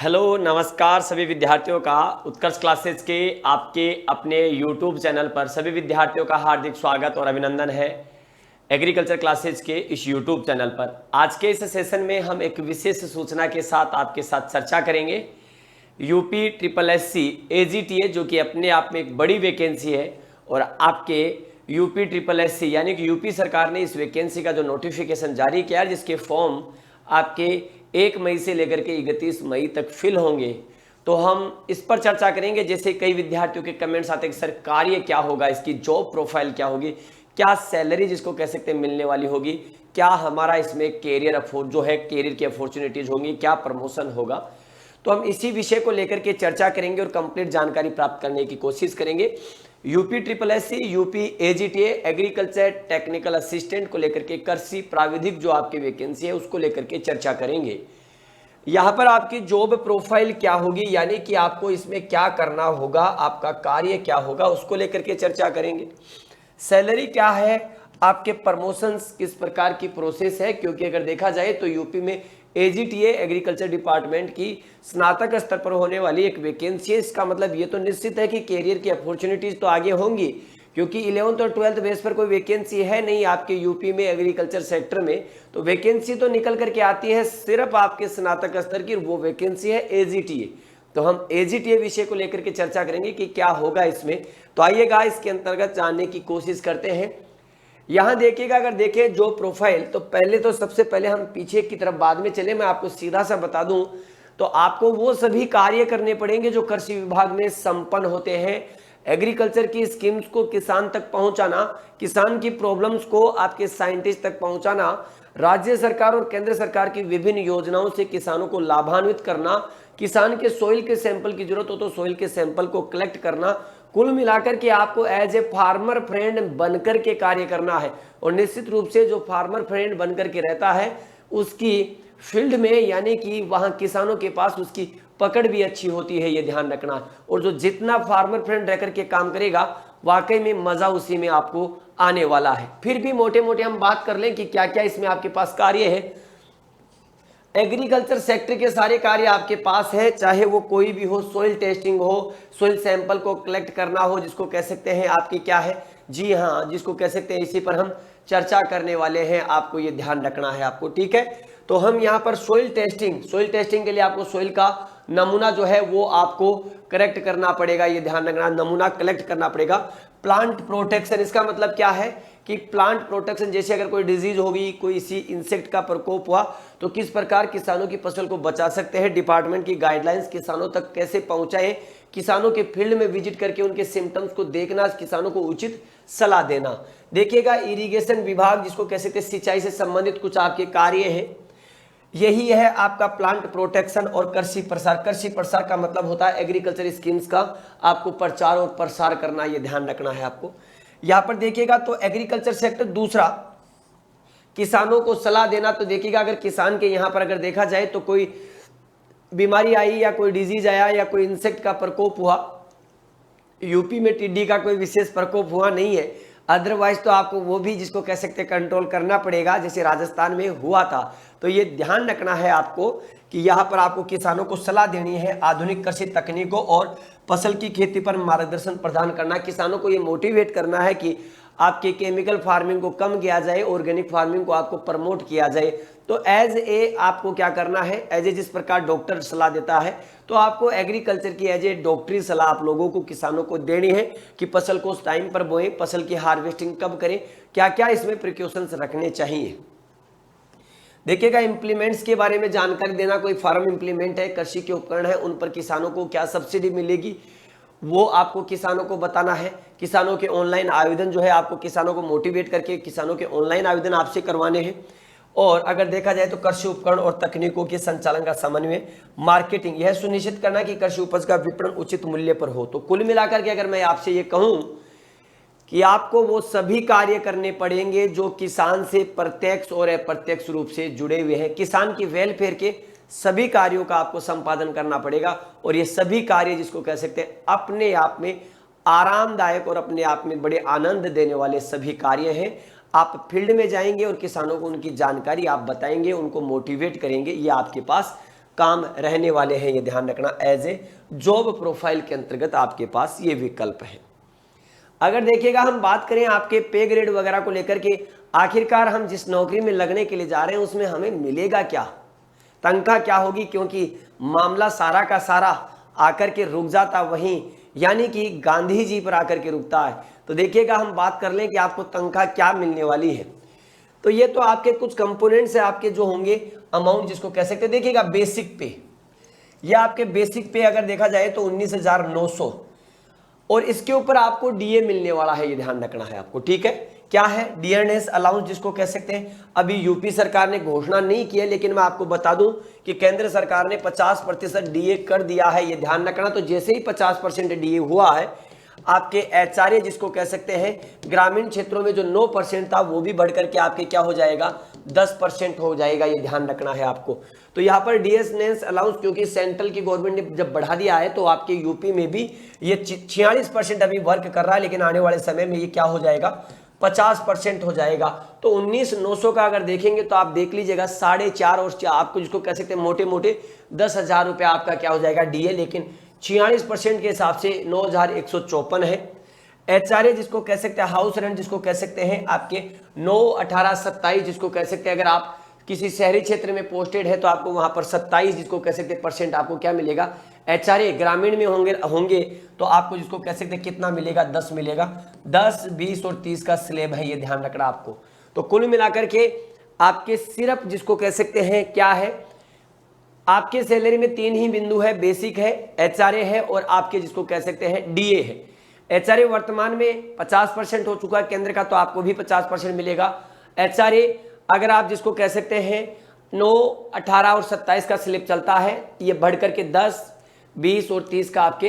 Hello नमस्कार सभी विद्यार्थियों का उत्कर्ष क्लासेस के आपके अपने YouTube चैनल पर सभी विद्यार्थियों का हार्दिक स्वागत और अभिनंदन है। एग्रीकल्चर क्लासेस के इस YouTube चैनल पर आज के इस सेशन में हम एक विशेष सूचना के साथ आपके साथ चर्चा करेंगे। यूपी ट्रिपल एससी AGTA जो कि अपने आप में एक बड़ी वैकेंसी है और आपके यूपी ट्रिपल एससी यानी कि यूपी सरकार ने इस वैकेंसी का जो नोटिफिकेशन जारी किया जिसके फॉर्म आपके 1 मई से लेकर के 31 मई तक फिल होंगे। तो हम इस पर चर्चा करेंगे। जैसे कई विद्यार्थियों के कमेंट्स आते हैं कि सर कार्य क्या होगा, इसकी जॉब प्रोफाइल क्या होगी, क्या सैलरी जिसको कह सकते हैं मिलने वाली होगी, क्या हमारा इसमें कैरियर की अपॉर्चुनिटीज होंगी, क्या प्रमोशन होगा। तो हम इसी विषय को लेकर के चर्चा करेंगे और कंप्लीट जानकारी प्राप्त करने की कोशिश करेंगे। UP triple SC, UP AGTA agriculture technical assistant को लेकर के कृषि प्राविधिक जो आपकी वैकेंसी है उसको लेकर के चर्चा करेंगे। यहाँ पर आपकी जॉब प्रोफाइल क्या होगी यानी कि आपको इसमें क्या करना होगा, आपका कार्य क्या होगा उसको लेकर के चर्चा करेंगे। सैलरी क्या है, आपके प्रमोशंस किस प्रकार की प्रोसेस है, क्योंकि अगर देखा जाए तो यूपी में AGTA एग्रीकल्चर डिपार्टमेंट की स्नातक स्तर पर होने वाली एक वैकेंसी है। इसका मतलब ये तो निश्चित है कि कैरियर की अपॉर्चुनिटीज तो आगे होंगी, क्योंकि 11th और 12th बेस पर कोई वैकेंसी है नहीं आपके यूपी में एग्रीकल्चर सेक्टर में। तो वैकेंसी तो निकल करके आती है सिर्फ आपके स्नातक स्तर की, वो वैकेंसी है AGTA। तो हम AGTA विषय को लेकर के चर्चा करेंगे कि क्या होगा इसमें। तो आइएगा इसके अंतर्गत जानने की कोशिश करते हैं। यहां देखिएगा, अगर देखें जो प्रोफाइल, तो पहले तो सबसे पहले हम पीछे की तरफ बाद में चले, मैं आपको सीधा सा बता दूं तो आपको वो सभी कार्य करने पड़ेंगे जो कृषि विभाग में संपन्न होते हैं। एग्रीकल्चर की स्कीम्स को किसान तक पहुंचाना, किसान की प्रॉब्लम्स को आपके साइंटिस्ट तक पहुंचाना, राज्य सरकार और केंद्र सरकार की विभिन्न योजनाओं से किसानों को लाभान्वित करना, किसान के सोइल के सैंपल की जरूरत हो तो सोइल के सैंपल को कलेक्ट करना। कुल मिलाकर के आपको एज ए फार्मर फ्रेंड बनकर के कार्य करना है। और निश्चित रूप से जो फार्मर फ्रेंड बनकर के रहता है उसकी फील्ड में यानी कि वहां किसानों के पास उसकी पकड़ भी अच्छी होती है, ये ध्यान रखना। और जो जितना फार्मर फ्रेंड रह करके काम करेगा वाकई में मजा उसी में आपको आने वाला है। फिर भी मोटे मोटे हम बात कर लें कि क्या क्या इसमें आपके पास कार्य है। एग्रीकल्चर सेक्टर के सारे कार्य आपके पास है, चाहे वो कोई भी हो, सोइल टेस्टिंग हो, सोइल सैंपल को कलेक्ट करना हो, जिसको कह सकते हैं आपकी क्या है, जी हाँ, जिसको कह सकते हैं, इसी पर हम चर्चा करने वाले हैं। आपको ये ध्यान रखना है आपको, ठीक है। तो हम यहाँ पर सोइल टेस्टिंग के लिए आपको सोइल का नमूना जो है वो आपको कलेक्ट करना पड़ेगा, ये ध्यान रखना, नमूना कलेक्ट करना पड़ेगा। प्लांट प्रोटेक्शन, इसका मतलब क्या है कि प्लांट प्रोटेक्शन, जैसे अगर कोई डिजीज होगी, कोई इसी इंसेक्ट का प्रकोप हुआ तो किस प्रकार किसानों की फसल को बचा सकते हैं, डिपार्टमेंट की गाइडलाइंस किसानों तक कैसे पहुंचाएं, किसानों के फील्ड में विजिट करके उनके सिम्टम्स को देखना, किसानों को उचित सलाह देना। देखिएगा इरिगेशन विभाग, जिसको कह सकते हैं सिंचाई से संबंधित कुछ आपके कार्य हैं, यही है आपका प्लांट प्रोटेक्शन और कृषि प्रसार। कृषि प्रसार का मतलब होता है एग्रीकल्चर स्कीम्स का आपको प्रचार और प्रसार करना, ये ध्यान रखना है आपको। यहां पर देखिएगा तो एग्रीकल्चर सेक्टर दूसरा, किसानों को सलाह देना। तो देखिएगा अगर किसान के यहां पर अगर देखा जाए तो कोई बीमारी आई या कोई डिजीज आया या कोई इंसेक्ट का प्रकोप हुआ, यूपी में टिड्डी का कोई विशेष प्रकोप हुआ नहीं है, अदरवाइज तो आपको वो भी जिसको कह सकते हैं कंट्रोल करना पड़ेगा, जैसे राजस्थान में हुआ था। तो ये ध्यान रखना है आपको कि यहाँ पर आपको किसानों को सलाह देनी है, आधुनिक कृषि तकनीकों और फसल की खेती पर मार्गदर्शन प्रदान करना, किसानों को ये मोटिवेट करना है कि आपके केमिकल फार्मिंग को कम किया जाए, ऑर्गेनिक फार्मिंग को आपको प्रमोट किया जाए। तो एज ए आपको क्या करना है, एज ए जिस प्रकार डॉक्टर सलाह देता है तो आपको एग्रीकल्चर की एज ए डॉक्टरी सलाह आप लोगों को, किसानों को देनी है कि फसल को उस टाइम पर बोएं, फसल की हार्वेस्टिंग कब करें, क्या क्या इसमें प्रिकॉशंस रखने चाहिए। देखिएगा इंप्लीमेंट्स के बारे में जानकारी देना, कोई फार्म इंप्लीमेंट है, कृषि के उपकरण है, उन पर किसानों को क्या सब्सिडी मिलेगी वो आपको किसानों को बताना है। किसानों के ऑनलाइन आवेदन जो है आपको किसानों को मोटिवेट करके किसानों के ऑनलाइन आवेदन आपसे करवाने हैं। और अगर देखा जाए तो कृषि उपकरण और तकनीकों के संचालन का समन्वय, मार्केटिंग, यह सुनिश्चित करना कि कृषि उपज का विपणन उचित मूल्य पर हो। तो कुल मिलाकर के अगर मैं आपसे ये कहूं कि आपको वो सभी कार्य करने पड़ेंगे जो किसान से प्रत्यक्ष और अप्रत्यक्ष रूप से जुड़े हुए हैं, किसान की वेलफेयर के सभी कार्यों का आपको संपादन करना पड़ेगा। और ये सभी कार्य जिसको कह सकते हैं अपने आप में आरामदायक और अपने आप में बड़े आनंद देने वाले सभी कार्य हैं। आप फील्ड में जाएंगे और किसानों को उनकी जानकारी आप बताएंगे, उनको मोटिवेट करेंगे, ये आपके पास काम रहने वाले हैं, ये ध्यान रखना। एज ए जॉब प्रोफाइल के अंतर्गत आपके पास ये विकल्प है। अगर देखिएगा हम बात करें आपके पे ग्रेड वगैरह को लेकर के, आखिरकार हम जिस नौकरी में लगने के लिए जा रहे हैं उसमें हमें मिलेगा क्या, तनख्वाह क्या होगी, क्योंकि मामला सारा का सारा आकर के रुक जाता वहीं, यानी कि गांधी जी पर आकर के रुकता है। तो देखिएगा हम बात कर लें कि आपको तनख्वाह क्या मिलने वाली है। तो ये तो आपके कुछ कंपोनेंट्स है आपके जो होंगे, अमाउंट जिसको कह सकते हैं। देखिएगा बेसिक पे, यह आपके बेसिक पे अगर देखा जाए तो 19,900, और इसके ऊपर आपको डीए मिलने वाला है, ये ध्यान रखना है आपको, ठीक है। क्या है, डियरनेस अलाउंस जिसको कह सकते हैं। अभी यूपी सरकार ने घोषणा नहीं की है, लेकिन मैं आपको बता दूं कि केंद्र सरकार ने 50% डीए कर दिया है, ये ध्यान रखना। तो जैसे ही 50% डीए हुआ है, आपके एचआरए जिसको कह सकते हैं, ग्रामीण क्षेत्रों में जो 9% था वो भी बढ़ करके आपके क्या हो जाएगा, 10% हो जाएगा, ये ध्यान रखना है आपको। तो यहाँ पर डियरनेस अलाउंस क्योंकि सेंट्रल की गवर्नमेंट ने जब बढ़ा दिया है, तो आपके यूपी में भी ये 46% अभी वर्क कर रहा है, लेकिन आने वाले समय में ये क्या हो जाएगा, 50% हो जाएगा। तो 19,900 का अगर देखेंगे तो आप देख लीजिएगा 4.5 और आपको जिसको कह सकते हैं मोटे मोटे 10,000 रुपये आपका क्या हो जाएगा डीए, लेकिन 46% के हिसाब से 9,154 है। एचआरए जिसको कह सकते हैं, हाउस रेंट जिसको कह सकते हैं, आपके 9, 18, 27 जिसको कह सकते हैं। अगर आप किसी शहरी क्षेत्र में पोस्टेड है तो आपको वहां पर 27 जिसको कह सकते हैं % आपको क्या मिलेगा। एचआरए ग्रामीण में होंगे तो आपको जिसको कह सकते हैं कितना मिलेगा, 10 मिलेगा। 10, 20 और 30 का स्लेब है, ये ध्यान रखना आपको। तो कुल मिलाकर के आपके सिर्फ जिसको कह सकते हैं क्या है, आपके सैलरी में 3 ही बिंदु है, बेसिक है, एचआरए है और आपके जिसको कह सकते हैं डीए है। एचआरए वर्तमान में 50% हो चुका है केंद्र का, तो आपको भी 50% मिलेगा। एचआरए अगर आप जिसको कह सकते हैं 9, 18 और 27 का स्लिप चलता है, ये बढ़ करके 10, 20 और 30 का आपके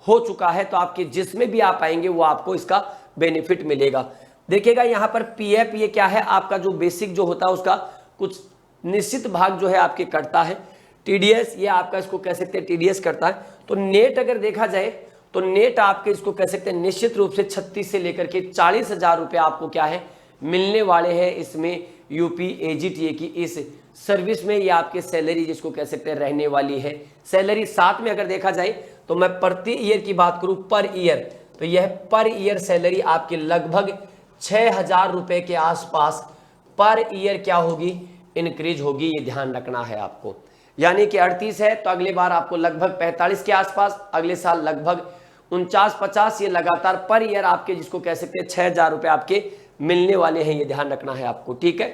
हो चुका है। तो आपके जिसमें भी आप आएंगे वो आपको इसका बेनिफिट मिलेगा। देखिएगा यहाँ पर पीएफ, ये क्या है, आपका जो बेसिक जो होता है उसका कुछ निश्चित भाग जो है आपके कटता है। टीडीएस, ये आपका इसको कह सकते हैं टीडीएस करता है। तो नेट अगर देखा जाए तो नेट आपके इसको कह सकते हैं निश्चित रूप से 36 से लेकर के 40,000 रुपये आपको क्या है मिलने वाले हैं इसमें, यूपी एजीटीए की इस सर्विस में। ये आपके सैलरी जिसको कह सकते हैं रहने वाली है सैलरी। साथ में अगर देखा जाए तो मैं प्रति ईयर की बात करूं, पर ईयर, तो यह पर ईयर सैलरी आपके लगभग 6,000 रुपये के आसपास पर ईयर क्या होगी, इंक्रीज होगी, ये ध्यान रखना है आपको। यानी कि 38 है तो अगले बार आपको लगभग 45 के आसपास, अगले साल लगभग 49-50, ये लगातार पर ईयर आपके जिसको कह सकते हैं 6,000 रुपये आपके मिलने वाले हैं, ये ध्यान रखना है आपको, ठीक है।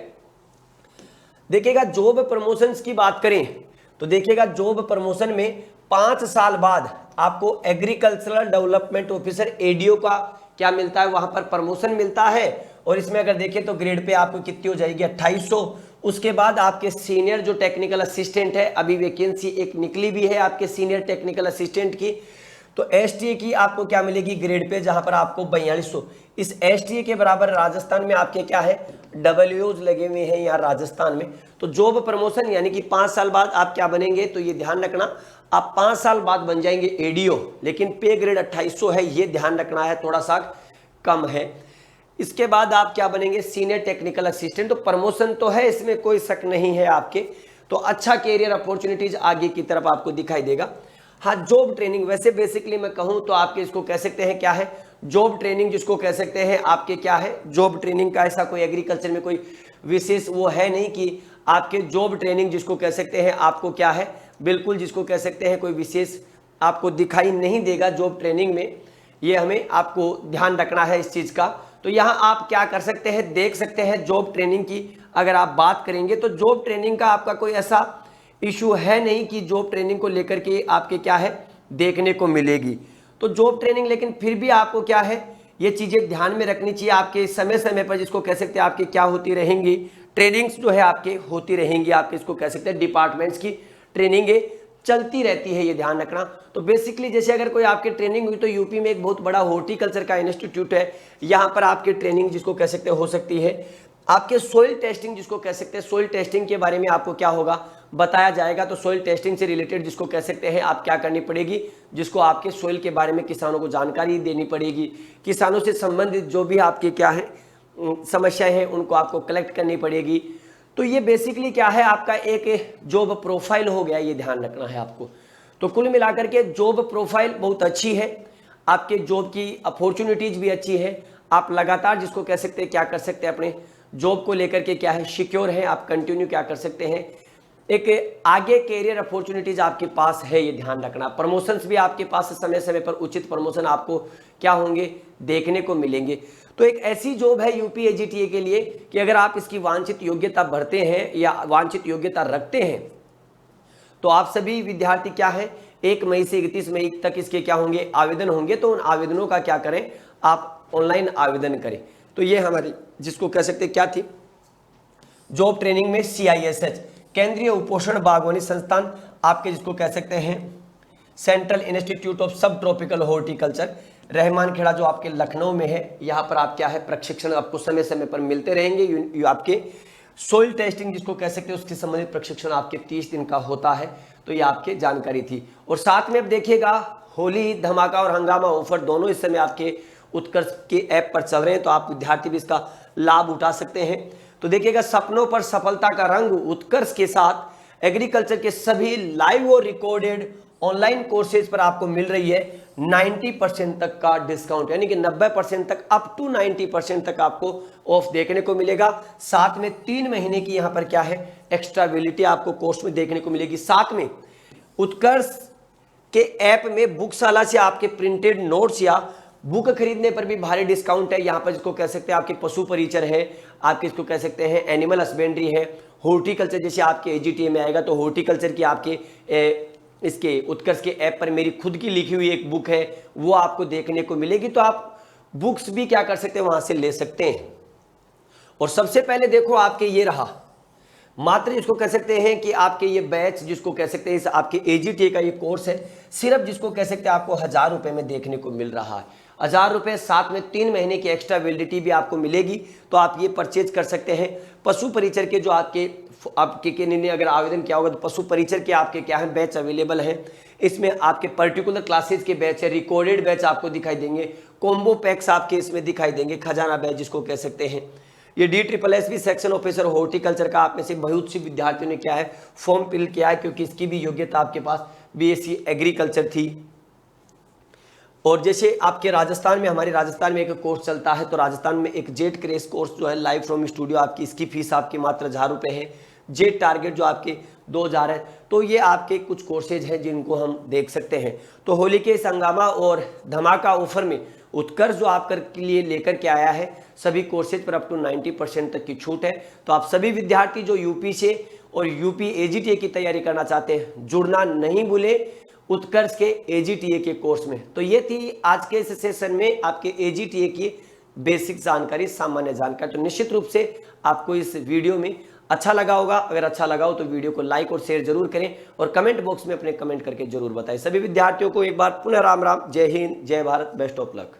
देखिएगा जॉब प्रमोशंस की बात करें तो देखिएगा जॉब प्रमोशन में 5 साल बाद आपको एग्रीकल्चरल डेवलपमेंट ऑफिसर एडीओ का क्या मिलता है, वहां पर प्रमोशन मिलता है। और इसमें अगर देखें तो ग्रेड पे आपको कितनी हो जाएगी, 2800। उसके बाद आपके सीनियर जो टेक्निकल असिस्टेंट है, अभी वैकेंसी एक निकली भी है आपके सीनियर टेक्निकल असिस्टेंट की, तो एसटीए की आपको क्या मिलेगी ग्रेड पे, जहां पर आपको 4200। इस एसटीए के बराबर राजस्थान में आपके क्या है, डब्ल्यूज लगे हुए हैं यहाँ राजस्थान में। तो जॉब प्रमोशन यानी कि 5 साल बाद आप क्या बनेंगे, तो ये ध्यान रखना आप 5 साल बाद बन जाएंगे एडीओ, लेकिन पे ग्रेड 2800 है, ये ध्यान रखना है, थोड़ा सा कम है। इसके बाद आप क्या बनेंगे, सीनियर टेक्निकल असिस्टेंट। तो प्रमोशन तो है, इसमें कोई शक नहीं है आपके, तो अच्छा कैरियर अपॉर्चुनिटीज आगे की तरफ आपको दिखाई देगा। हाँ, जॉब ट्रेनिंग, वैसे बेसिकली मैं कहूं तो आपके इसको कह सकते हैं क्या है, जॉब ट्रेनिंग जिसको कह सकते हैं आपके क्या है, जॉब ट्रेनिंग का ऐसा कोई एग्रीकल्चर में कोई विशेष वो है नहीं कि आपके जॉब ट्रेनिंग जिसको कह सकते हैं आपको क्या है, बिल्कुल जिसको कह सकते हैं कोई विशेष आपको दिखाई नहीं देगा जॉब ट्रेनिंग में, ये हमें आपको ध्यान रखना है इस चीज का। तो यहाँ आप क्या कर सकते हैं, देख सकते हैं जॉब ट्रेनिंग की अगर आप बात करेंगे तो जॉब ट्रेनिंग का आपका कोई ऐसा इशू है नहीं कि जॉब ट्रेनिंग को लेकर के आपके क्या है देखने को मिलेगी। तो जॉब ट्रेनिंग, लेकिन फिर भी आपको क्या है ये चीजें ध्यान में रखनी चाहिए, आपके समय समय पर जिसको कह सकते हैं आपकी क्या होती रहेंगी, ट्रेनिंग्स जो है आपके होती रहेंगी, आपके इसको कह सकते हैं डिपार्टमेंट्स की ट्रेनिंगें चलती रहती है, ये ध्यान रखना। तो बेसिकली जैसे अगर कोई आपके ट्रेनिंग हुई तो यूपी में एक बहुत बड़ा हॉर्टिकल्चर का इंस्टीट्यूट है, यहाँ पर आपकी ट्रेनिंग जिसको कह सकते हो सकती है। आपके सोइल टेस्टिंग जिसको कह सकते हैं, सोइल टेस्टिंग के बारे में आपको क्या होगा बताया जाएगा। तो सोइल टेस्टिंग से रिलेटेड जिसको कह सकते हैं आप क्या करनी पड़ेगी, जिसको आपके सोइल के बारे में किसानों को जानकारी देनी पड़ेगी, किसानों से संबंधित जो भी आपके क्या है समस्याएं हैं उनको आपको कलेक्ट करनी पड़ेगी। तो ये बेसिकली क्या है, आपका एक जॉब प्रोफाइल हो गया, ये ध्यान रखना है आपको। तो कुल मिलाकर के जॉब प्रोफाइल बहुत अच्छी है, आपके जॉब की अपॉर्चुनिटीज भी अच्छी है। आप लगातार जिसको कह सकते हैं क्या कर सकते हैं, अपने जॉब को लेकर के क्या है सिक्योर है, आप कंटिन्यू क्या कर सकते हैं, एक आगे कैरियर अपॉर्चुनिटीज आपके पास है, ये ध्यान रखना। प्रमोशंस भी आपके पास समय समय पर उचित प्रमोशन आपको क्या होंगे, देखने को मिलेंगे। तो एक ऐसी जॉब है यूपी एजीटीए के लिए कि अगर आप इसकी वांछित योग्यता भरते हैं या वांछित योग्यता रखते हैं तो आप सभी विद्यार्थी क्या है 1 मई से 31 मई तक इसके क्या होंगे, आवेदन होंगे। तो उन आवेदनों का क्या करें, आप ऑनलाइन आवेदन करें। तो ये हमारी जिसको कह सकते क्या थी, जॉब ट्रेनिंग में CISH केंद्रीय उपोषण बागवानी संस्थान, आपके जिसको कह सकते हैं सेंट्रल इंस्टीट्यूट ऑफ सब ट्रॉपिकल हॉर्टिकल्चर, रहमान खेड़ा जो आपके लखनऊ में है। यहाँ पर आप क्या है प्रशिक्षण आपको समय समय पर मिलते रहेंगे। आपके सोइल टेस्टिंग जिसको कह सकते हैं उसके संबंधित प्रशिक्षण आपके 30 दिन का होता है। तो ये आपके जानकारी थी। और साथ में अब देखिएगा होली धमाका और हंगामा ऑफर दोनों इस समय आपके उत्कर्ष के ऐप पर चल रहे हैं, तो आप विद्यार्थी भी इसका लाभ उठा सकते हैं। तो देखिएगा सपनों पर सफलता का रंग उत्कर्ष के साथ एग्रीकल्चर के सभी लाइव और रिकॉर्डेड ऑनलाइन कोर्सेज पर आपको मिल रही है 90% तक का डिस्काउंट, यानी कि 90% तक, अप टू 90% तक आपको ऑफ देखने को मिलेगा। साथ में 3 महीने की यहाँ पर क्या है एक्स्ट्रा वैलिडिटी आपको कोर्स में देखने को मिलेगी। साथ में उत्कर्ष के ऐप में बुकशाला से आपके प्रिंटेड नोट्स या बुक खरीदने पर भी भारी डिस्काउंट है। यहाँ पर जिसको कह सकते हैं आपके पशु परिचर है, आपके इसको कह सकते हैं एनिमल हस्बेंड्री है, हॉर्टिकल्चर जैसे आपके एजीटीए में आएगा तो हॉर्टिकल्चर की आपके इसके उत्कर्ष के ऐप पर मेरी खुद की लिखी हुई एक बुक है वो आपको देखने को मिलेगी। तो आप बुक्स भी क्या कर सकते हैं वहां से ले सकते हैं। और सबसे पहले देखो आपके ये रहा मात्र जिसको कह सकते हैं कि आपके ये बैच जिसको कह सकते हैं इस आपके एजीटीए का ये कोर्स है, सिर्फ जिसको कह सकते हैं आपको 1000 रुपए में देखने को मिल रहा है। 1000 रुपए, साथ में 3 महीने की एक्स्ट्रा वैलिडिटी भी आपको मिलेगी। तो आप ये परचेज कर सकते हैं। पशु परिचर के जो आपके ने अगर आवेदन किया होगा तो पशु परिचर के आपके क्या है बैच अवेलेबल है। इसमें आपके पर्टिकुलर क्लासेज के बैच है, रिकॉर्डेड बैच आपको दिखाई देंगे, कॉम्बो पैक्स आपके इसमें दिखाई देंगे, खजाना बैच जिसको कह सकते हैं। ये DSSB सेक्शन ऑफिसर हॉर्टिकल्चर का आप में से बहुत सी विद्यार्थियों ने क्या है फॉर्म फिल किया है, क्योंकि इसकी भी योग्यता आपके पास BSc एग्रीकल्चर थी। और जैसे आपके राजस्थान में, हमारे राजस्थान में एक कोर्स चलता है, तो राजस्थान में एक जेट क्रेश कोर्स जो है लाइव फ्रॉम स्टूडियो, आपकी इसकी फीस आपकी मात्र 1000 रुपये है। जेट टारगेट जो आपके 2000 है। तो ये आपके कुछ कोर्सेज हैं जिनको हम देख सकते हैं। तो होली के इस हंगामा और धमाका ऑफर में उत्कर्ष जो आपके लिए लेकर के आया है सभी कोर्सेज पर अप टू 90% तक की छूट है। तो आप सभी विद्यार्थी जो यूपी से और यूपी एजीटीए की तैयारी करना चाहते हैं जुड़ना नहीं भूले उत्कर्ष के एजीटीए के कोर्स में। तो ये थी आज के इस सेशन में आपके एजीटीए की बेसिक जानकारी, सामान्य जानकारी। तो निश्चित रूप से आपको इस वीडियो में अच्छा लगा होगा। अगर अच्छा लगा हो तो वीडियो को लाइक और शेयर जरूर करें और कमेंट बॉक्स में अपने कमेंट करके जरूर बताएं। सभी विद्यार्थियों को एक बार पुनः राम राम, जय हिंद, जय भारत, बेस्ट ऑफ लक।